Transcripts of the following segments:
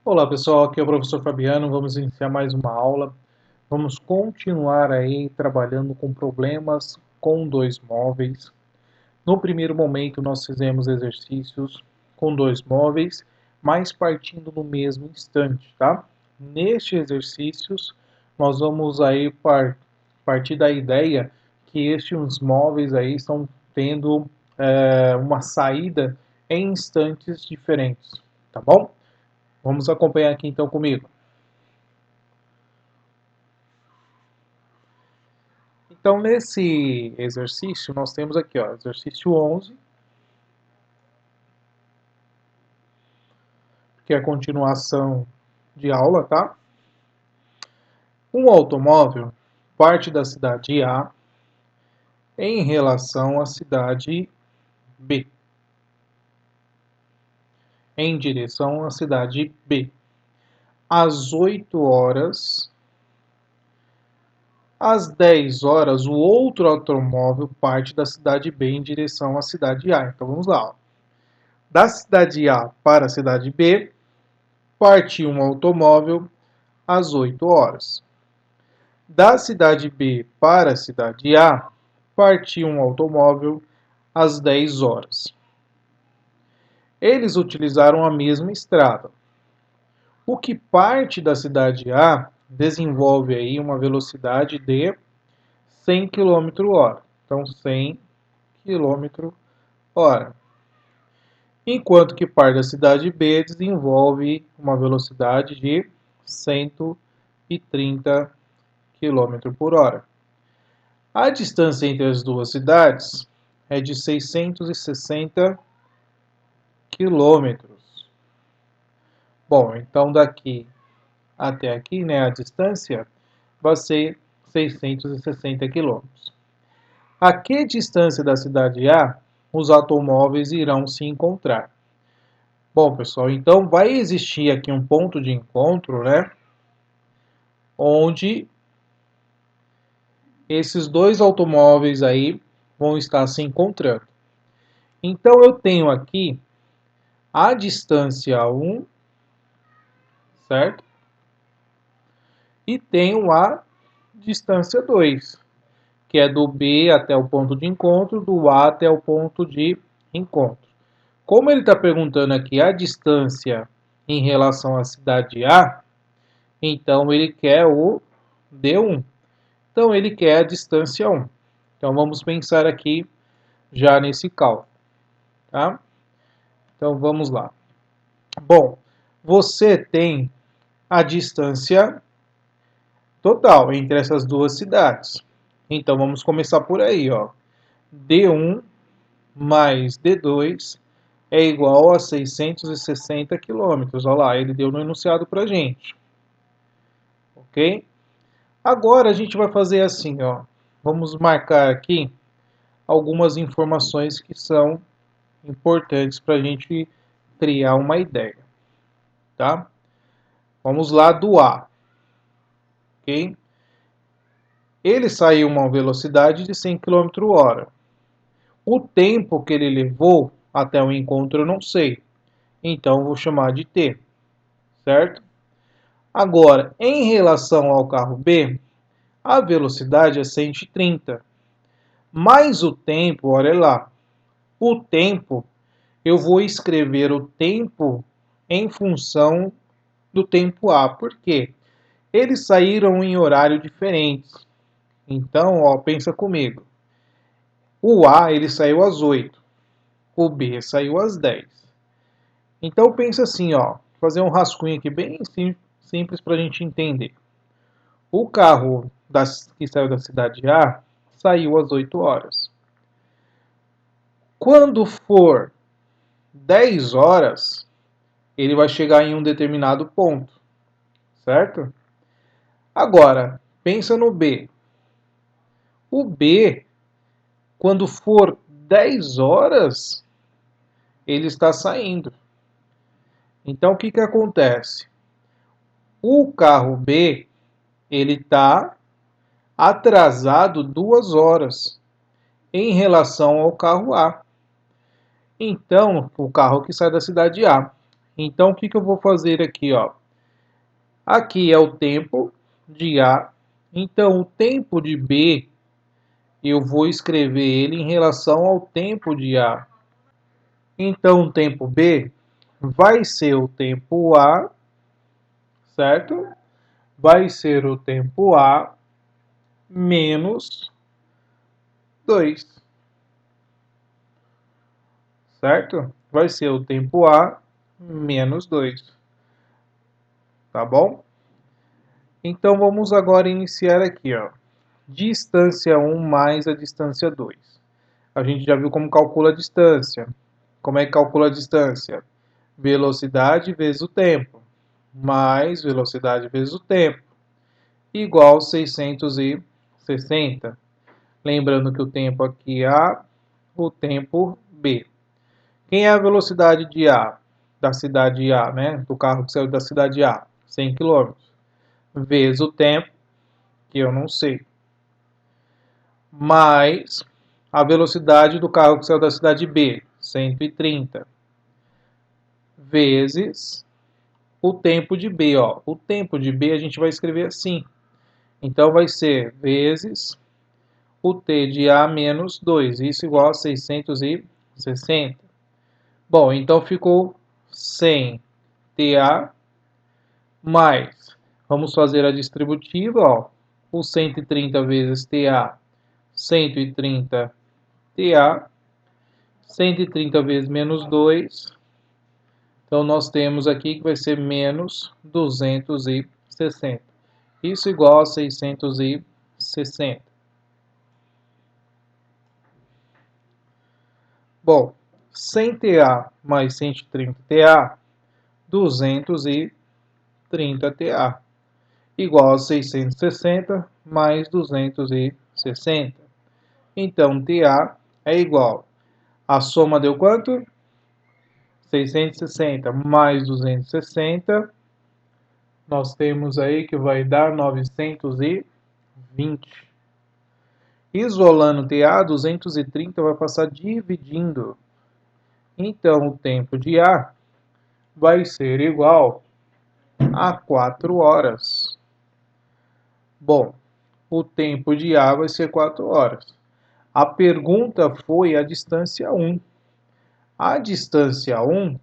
Olá pessoal, aqui é o professor Fabiano, vamos iniciar mais uma aula. Vamos continuar aí trabalhando com problemas com dois móveis. No primeiro momento nós fizemos exercícios com dois móveis, mas partindo no mesmo instante, tá? Nestes exercícios nós vamos aí partir da ideia que estes móveis aí estão tendo uma saída em instantes diferentes, tá bom? Vamos acompanhar aqui então comigo. Então, nesse exercício, nós temos aqui, ó, exercício 11, que é a continuação de aula, tá? Um automóvel parte da cidade A em relação à cidade B, em direção à cidade B. Às 8 horas, às 10 horas, o outro automóvel parte da cidade B em direção à cidade A. Então, vamos lá, ó. Da cidade A para a cidade B, parte um automóvel às 8 horas. Da cidade B para a cidade A, partiu um automóvel às 10 horas. Eles utilizaram a mesma estrada. O que parte da cidade A desenvolve aí uma velocidade de 100 km/h. Então, 100 km/h. Enquanto que parte da cidade B desenvolve uma velocidade de 130 km/h. A distância entre as duas cidades é de 660 quilômetros. Bom, então daqui até aqui, né, a distância vai ser 660 quilômetros. A que distância da cidade A os automóveis irão se encontrar? Bom, pessoal, então vai existir aqui um ponto de encontro, né, onde esses dois automóveis aí vão estar se encontrando. Então eu tenho aqui a distância 1, certo? E tenho a distância 2, que é do B até o ponto de encontro, do A até o ponto de encontro. Como ele está perguntando aqui a distância em relação à cidade A, então ele quer o D1. Então ele quer a distância 1. Então vamos pensar aqui já nesse cálculo, tá? Então vamos lá. Bom, você tem a distância total entre essas duas cidades. Então vamos começar por aí, ó. D1 mais D2 é igual a 660 quilômetros. Olha lá, ele deu no enunciado para a gente. Ok? Agora a gente vai fazer assim, ó. Vamos marcar aqui algumas informações que são importantes para a gente criar uma ideia, tá? Vamos lá do A, ok? Ele saiu a uma velocidade de 100 km/h. O tempo que ele levou até o encontro eu não sei, então vou chamar de T, certo? Agora, em relação ao carro B, a velocidade é 130, mais o tempo, olha lá, o tempo, eu vou escrever o tempo em função do tempo A, por quê? Eles saíram em horário diferentes, então, ó, pensa comigo, o A ele saiu às 8, o B saiu às 10. Então pensa assim, ó, fazer um rascunho aqui bem simples para a gente entender. O carro que saiu da cidade A saiu às 8 horas. Quando for 10 horas, ele vai chegar em um determinado ponto, certo? Agora, pensa no B. O B, quando for 10 horas, ele está saindo. Então, o que acontece? O carro B, ele está atrasado 2 horas em relação ao carro A. Então, o carro que sai da cidade A. Então, o que eu vou fazer aqui, ó? Aqui é o tempo de A. Então, o tempo de B, eu vou escrever ele em relação ao tempo de A. Então, o tempo B vai ser o tempo A, certo? Vai ser o tempo A menos 2, certo? Vai ser o tempo A menos 2, tá bom? Então, vamos agora iniciar aqui, ó. Distância 1 mais a distância 2. A gente já viu como calcula a distância. Como é que calcula a distância? Velocidade vezes o tempo, mais velocidade vezes o tempo, igual 660. Lembrando que o tempo aqui é A, o tempo B. Quem é a velocidade de A? Da cidade A, né? Do carro que saiu da cidade A, 100 km. Vezes o tempo, que eu não sei, mais a velocidade do carro que saiu da cidade B, 130, vezes o tempo de B, ó. O tempo de B a gente vai escrever assim. Então vai ser vezes o T de A menos 2, isso igual a 660. Bom, então ficou 100 TA mais, vamos fazer a distributiva, ó. O 130 vezes TA, 130 TA, 130 vezes menos 2, então nós temos aqui que vai ser menos 260. Isso igual a 660. Bom, 100 TA mais 130 TA, 230 TA, igual a 660 mais 260. Então, TA é igual. A soma deu quanto? 660 mais 260. Nós temos aí que vai dar 920. Isolando TA, 230 vai passar dividindo. Então, o tempo de A vai ser igual a 4 horas. Bom, o tempo de A vai ser 4 horas. A pergunta foi a distância 1. A distância 1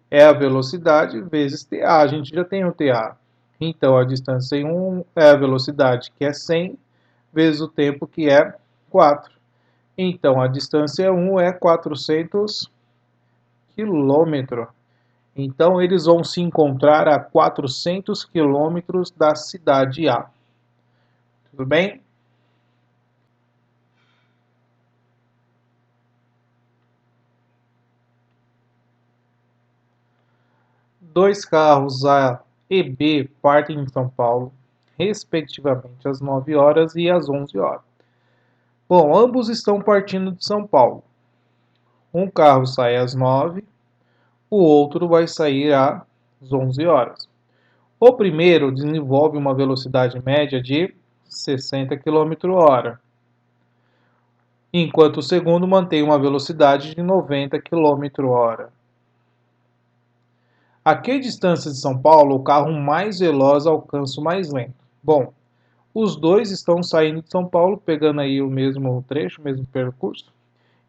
é a velocidade vezes TA. A gente já tem o TA. Então, a distância 1 é a velocidade, que é 100, vezes o tempo, que é 4. Então, a distância 1 é 400 quilômetros. Então, eles vão se encontrar a 400 quilômetros da cidade A. Tudo bem? Dois carros A e B partem em São Paulo, respectivamente às 9 horas e às 11 horas. Bom, ambos estão partindo de São Paulo. Um carro sai às 9, o outro vai sair às 11 horas. O primeiro desenvolve uma velocidade média de 60 km/h, enquanto o segundo mantém uma velocidade de 90 km/h. A que distância de São Paulo o carro mais veloz alcança o mais lento? Bom, os dois estão saindo de São Paulo, pegando aí o mesmo trecho, o mesmo percurso.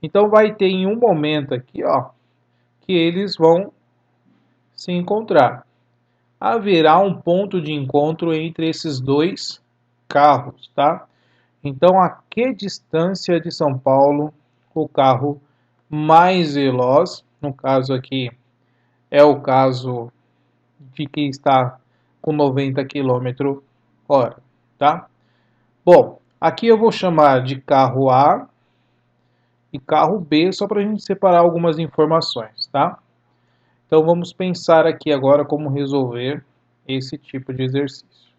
Então vai ter em um momento aqui, ó, que eles vão se encontrar. Haverá um ponto de encontro entre esses dois carros, tá? Então, a que distância de São Paulo o carro mais veloz, no caso aqui é o caso de que está com 90 km/h, tá? Bom, aqui eu vou chamar de carro A e carro B só para a gente separar algumas informações, tá? Então vamos pensar aqui agora como resolver esse tipo de exercício.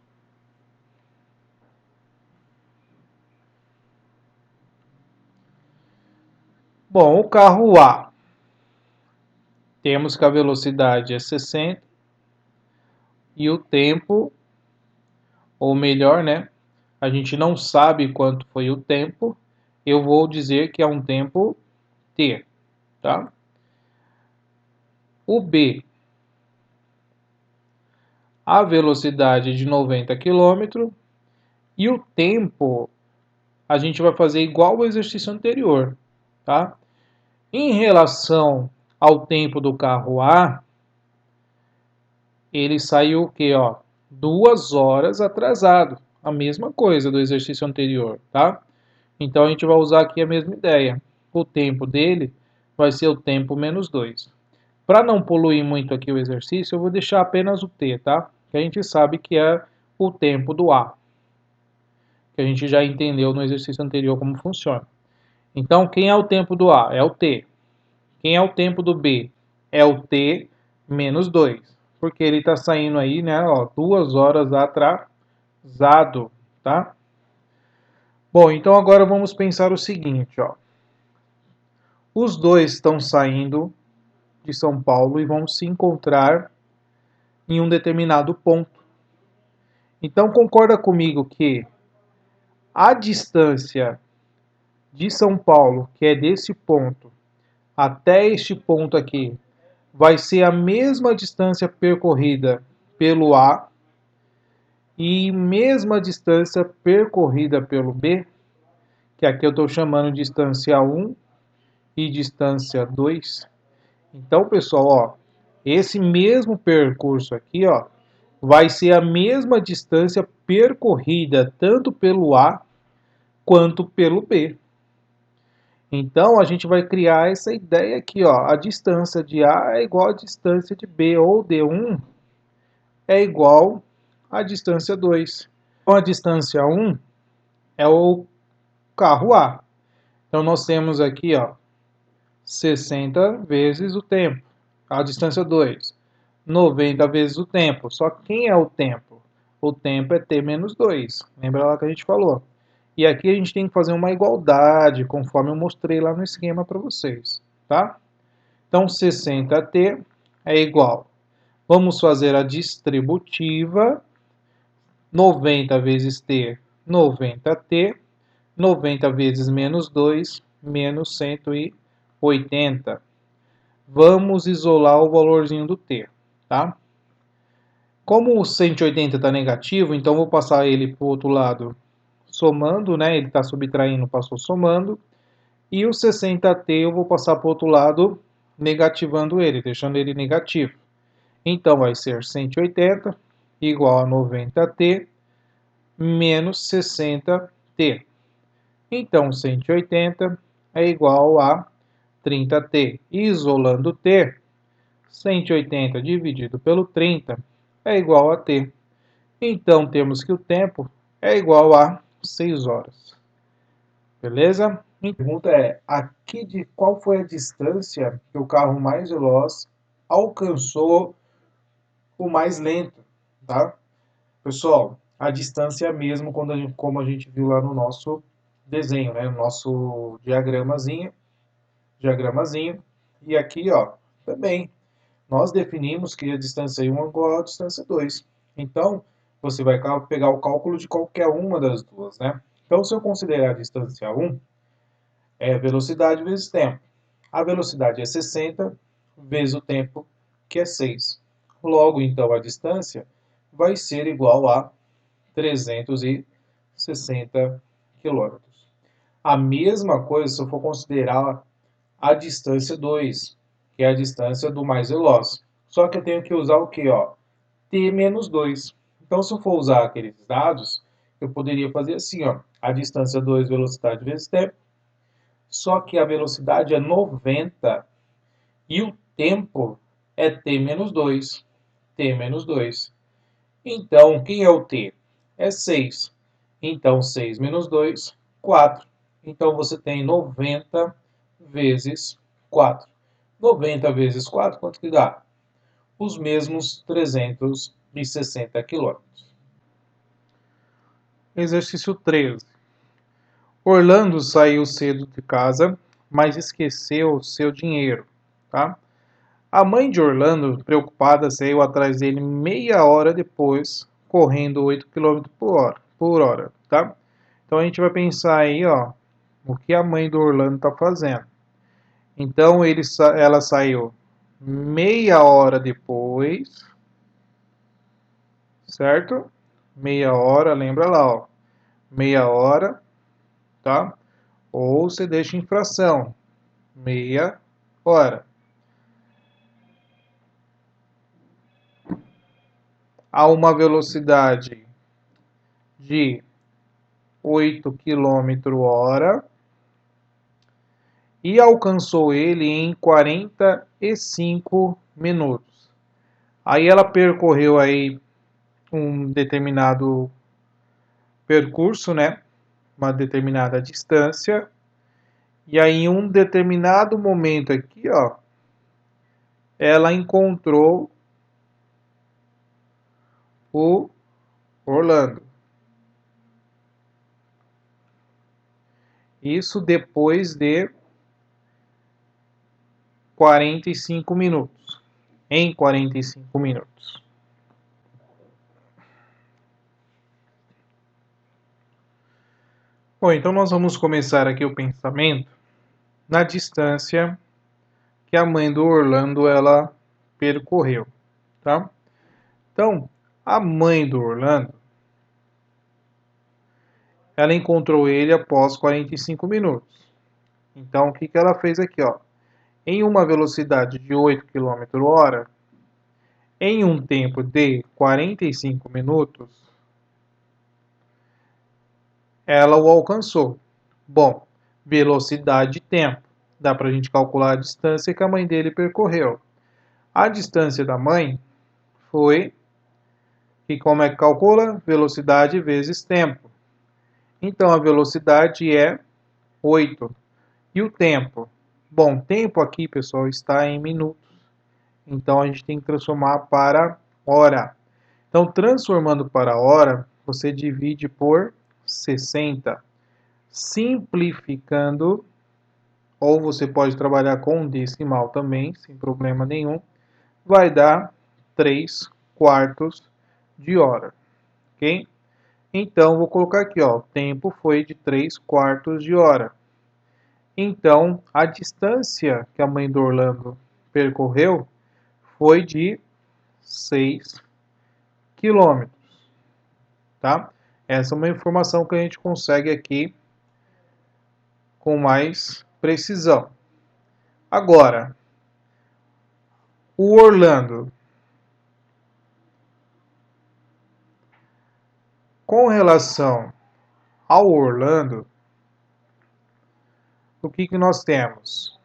Bom, o carro A, temos que a velocidade é 60 e o tempo, ou melhor, né? A gente não sabe quanto foi o tempo, eu vou dizer que é um tempo T, tá? O B, a velocidade de 90 km e o tempo a gente vai fazer igual ao exercício anterior, tá? Em relação ao tempo do carro A, ele saiu o quê, ó? 2 horas atrasado. A mesma coisa do exercício anterior, tá? Então a gente vai usar aqui a mesma ideia. O tempo dele vai ser o tempo menos 2. Para não poluir muito aqui o exercício, eu vou deixar apenas o t, tá? Que a gente sabe que é o tempo do A. Que a gente já entendeu no exercício anterior como funciona. Então, quem é o tempo do A? É o t. Quem é o tempo do B? É o t menos 2. Porque ele está saindo aí, né, ó, 2 horas atrasado, tá? Bom, então agora vamos pensar o seguinte, ó. Os dois estão saindo de São Paulo e vão se encontrar em um determinado ponto. Então concorda comigo que a distância de São Paulo, que é desse ponto até este ponto aqui, vai ser a mesma distância percorrida pelo A e mesma distância percorrida pelo B, que aqui eu estou chamando de distância 1 e distância 2. Então, pessoal, ó, esse mesmo percurso aqui, ó, vai ser a mesma distância percorrida tanto pelo A quanto pelo B. Então, a gente vai criar essa ideia aqui, ó, a distância de A é igual à distância de B, ou D1 é igual à distância 2. Então, a distância 1 é o carro A. Então, nós temos aqui, ó, 60 vezes o tempo. A distância 2, 90 vezes o tempo. Só que quem é o tempo? O tempo é t menos 2. Lembra lá que a gente falou? E aqui a gente tem que fazer uma igualdade, conforme eu mostrei lá no esquema para vocês, tá? Então, 60t é igual. Vamos fazer a distributiva. 90 vezes t, 90t. 90 vezes menos 2, menos 180. Vamos isolar o valorzinho do t, tá? Como o 180 está negativo, então vou passar ele para o outro lado somando, né? Ele está subtraindo, passou somando. E o 60t eu vou passar para o outro lado negativando ele, deixando ele negativo. Então vai ser 180 igual a 90t menos 60t. Então 180 é igual a 30t. Isolando t, 180 dividido pelo 30 é igual a t. Então temos que o tempo é igual a 6 horas. Beleza? A pergunta é, aqui de qual foi a distância que o carro mais veloz alcançou o mais lento, tá? Pessoal, a distância é a mesma como a gente viu lá no nosso desenho, né? No nosso diagramazinho. E aqui, ó, também nós definimos que a distância 1 é igual à distância 2. Então, você vai pegar o cálculo de qualquer uma das duas, né? Então, se eu considerar a distância 1, é velocidade vezes tempo. A velocidade é 60 vezes o tempo, que é 6. Logo, então, a distância vai ser igual a 360 quilômetros. A mesma coisa se eu for considerar a distância 2, que é a distância do mais veloz. Só que eu tenho que usar o que? T menos 2. Então, se eu for usar aqueles dados, eu poderia fazer assim, ó, a distância 2, velocidade vezes tempo, só que a velocidade é 90 e o tempo é t menos 2. T menos 2. Então, quem é o t? É 6. Então, 6 menos 2, 4. Então, você tem 90 vezes 4. 90 vezes 4, quanto que dá? Os mesmos 360 quilômetros. Exercício 13. Orlando saiu cedo de casa, mas esqueceu seu dinheiro, tá? A mãe de Orlando, preocupada, saiu atrás dele meia hora depois, correndo 8 km por hora, tá? Então a gente vai pensar aí, ó, o que a mãe do Orlando está fazendo. Então ela saiu meia hora depois certo? Meia hora, lembra lá, ó. Meia hora, tá? Ou você deixa em fração, meia hora. A uma velocidade de 8 km/h e alcançou ele em 45 minutos. Aí ela percorreu aí um determinado percurso, né? Uma determinada distância. E aí em um determinado momento aqui, ó, ela encontrou o Orlando. Isso depois de 45 minutos. Em 45 minutos. Bom, então nós vamos começar aqui o pensamento na distância que a mãe do Orlando ela percorreu, tá? Então, a mãe do Orlando ela encontrou ele após 45 minutos. Então, o que que ela fez aqui, ó? Em uma velocidade de 8 km/h, em um tempo de 45 minutos, ela o alcançou. Bom, velocidade e tempo. Dá para a gente calcular a distância que a mãe dele percorreu. A distância da mãe foi, e como é que calcula? Velocidade vezes tempo. Então, a velocidade é 8. E o tempo? Bom, tempo aqui, pessoal, está em minutos. Então, a gente tem que transformar para hora. Então, transformando para hora, você divide por 60. Simplificando, ou você pode trabalhar com decimal também, sem problema nenhum, vai dar 3 quartos de hora, ok? Então, vou colocar aqui, ó, o tempo foi de 3 quartos de hora. Então, a distância que a mãe do Orlando percorreu foi de 6 quilômetros, tá? Essa é uma informação que a gente consegue aqui com mais precisão. Agora, o Orlando. Com relação ao Orlando, o que que nós temos?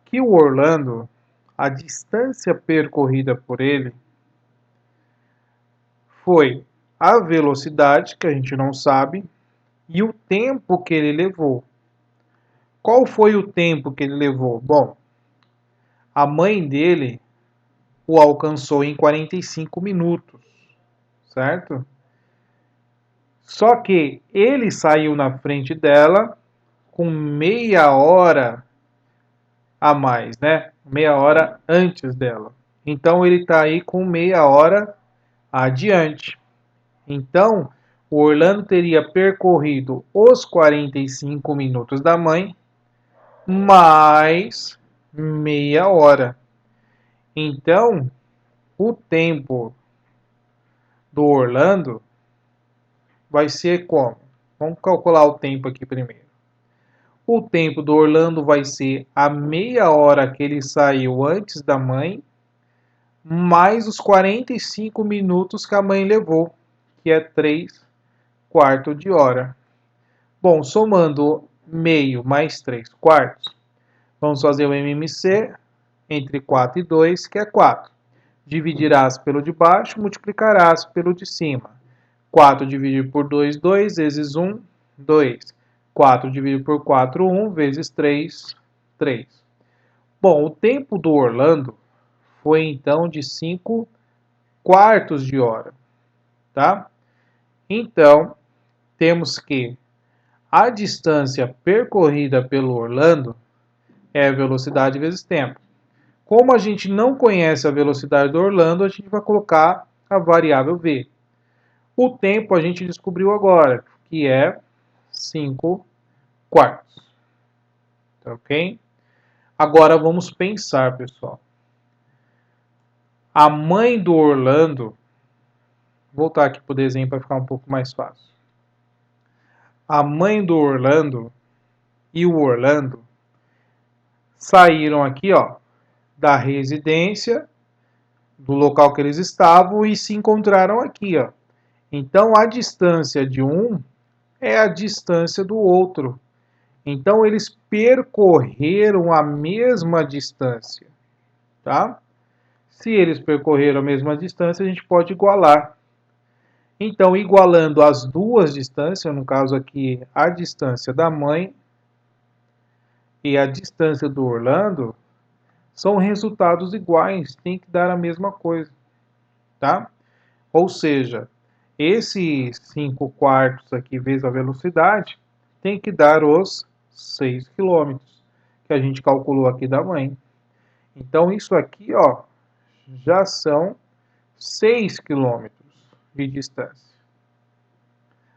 Que o Orlando, a distância percorrida por ele foi a velocidade, que a gente não sabe, e o tempo que ele levou. Qual foi o tempo que ele levou? Bom, a mãe dele o alcançou em 45 minutos, certo? Só que ele saiu na frente dela com meia hora a mais, né? Meia hora antes dela. Então ele está aí com meia hora adiante. Então o Orlando teria percorrido os 45 minutos da mãe mais meia hora. Então o tempo do Orlando vai ser como? Vamos calcular o tempo aqui primeiro. O tempo do Orlando vai ser a meia hora que ele saiu antes da mãe, mais os 45 minutos que a mãe levou, que é 3 quartos de hora. Bom, somando meio mais 3 quartos, vamos fazer o MMC entre 4 e 2, que é 4. Dividirás pelo de baixo, multiplicarás pelo de cima. 4 dividido por 2, 2, vezes 1, 2. 4 dividido por 4, 1, vezes 3, 3. Bom, o tempo do Orlando foi então de 5 quartos de hora, tá? Então, temos que a distância percorrida pelo Orlando é a velocidade vezes tempo. Como a gente não conhece a velocidade do Orlando, a gente vai colocar a variável v. O tempo a gente descobriu agora, que é 5 quartos. Tá ok? Agora vamos pensar, pessoal. A mãe do Orlando Vou voltar aqui para o desenho para ficar um pouco mais fácil. A mãe do Orlando e o Orlando saíram aqui, ó, da residência, do local que eles estavam e se encontraram aqui, ó. Então a distância de um é a distância do outro. Então eles percorreram a mesma distância, tá? Se eles percorreram a mesma distância, a gente pode igualar. Então, igualando as duas distâncias, no caso aqui, a distância da mãe e a distância do Orlando, são resultados iguais, tem que dar a mesma coisa, tá? Ou seja, esse 5 quartos aqui vezes a velocidade tem que dar os 6 quilômetros, que a gente calculou aqui da mãe. Então, isso aqui, ó, já são 6 quilômetros de distância.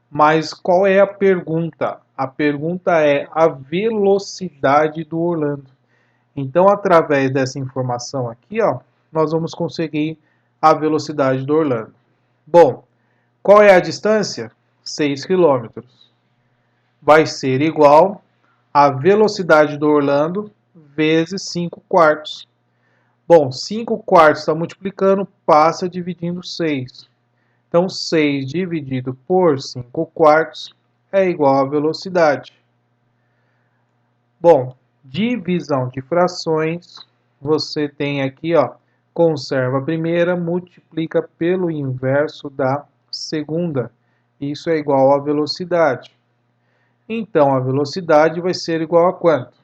Mas qual é a pergunta? A pergunta é a velocidade do Orlando. Então, através dessa informação aqui, ó, nós vamos conseguir a velocidade do Orlando. Bom, qual é a distância? 6 quilômetros. Vai ser igual a velocidade do Orlando vezes 5 quartos. Bom, 5 quartos está multiplicando, passa dividindo 6. Então, 6 dividido por 5 quartos é igual à velocidade. Bom, divisão de frações, você tem aqui, ó, conserva a primeira, multiplica pelo inverso da segunda. Isso é igual à velocidade. Então, a velocidade vai ser igual a quanto?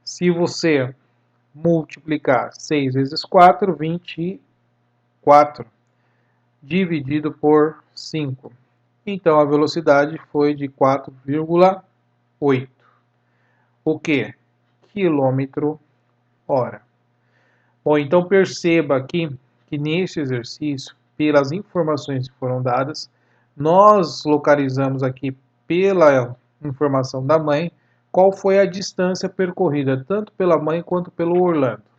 Se você multiplicar 6 vezes 4, 24, dividido por 5. Então, a velocidade foi de 4,8. O que? Quilômetro hora. Bom, então perceba aqui que neste exercício, pelas informações que foram dadas, nós localizamos aqui pela informação da mãe qual foi a distância percorrida tanto pela mãe quanto pelo Orlando.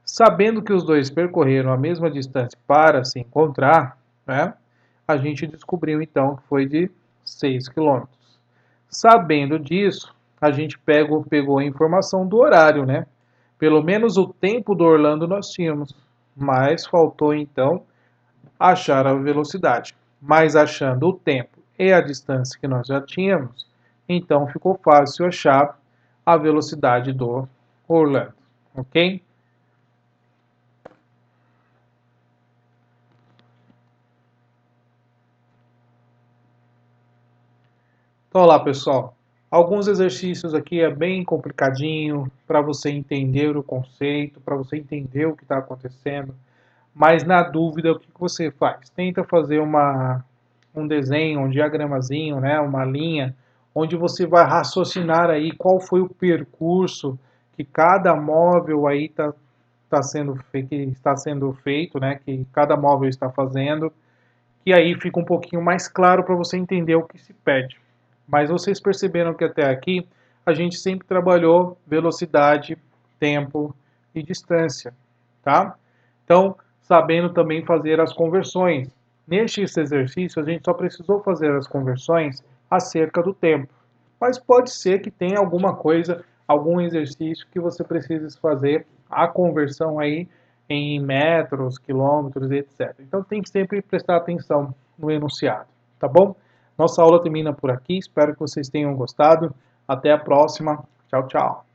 Sabendo que os dois percorreram a mesma distância para se encontrar, né, a gente descobriu então que foi de 6 km. Sabendo disso, a gente pegou a informação do horário, né? Pelo menos o tempo do Orlando nós tínhamos, mas faltou então achar a velocidade. Mas achando o tempo e a distância que nós já tínhamos, então ficou fácil achar a velocidade do Orlando, ok? Então, olá pessoal, alguns exercícios aqui é bem complicadinho para você entender o conceito, para você entender o que está acontecendo, mas na dúvida o que você faz? Tenta fazer um desenho, um diagramazinho, né, uma linha, onde você vai raciocinar aí qual foi o percurso que cada móvel aí que está sendo feito, né, que cada móvel está fazendo, que aí fica um pouquinho mais claro para você entender o que se pede. Mas vocês perceberam que até aqui a gente sempre trabalhou velocidade, tempo e distância, tá? Então, sabendo também fazer as conversões. Neste exercício, a gente só precisou fazer as conversões acerca do tempo. Mas pode ser que tenha alguma coisa, algum exercício que você precise fazer a conversão aí em metros, quilômetros, etc. Então tem que sempre prestar atenção no enunciado, tá bom? Nossa aula termina por aqui, espero que vocês tenham gostado. Até a próxima. Tchau, tchau.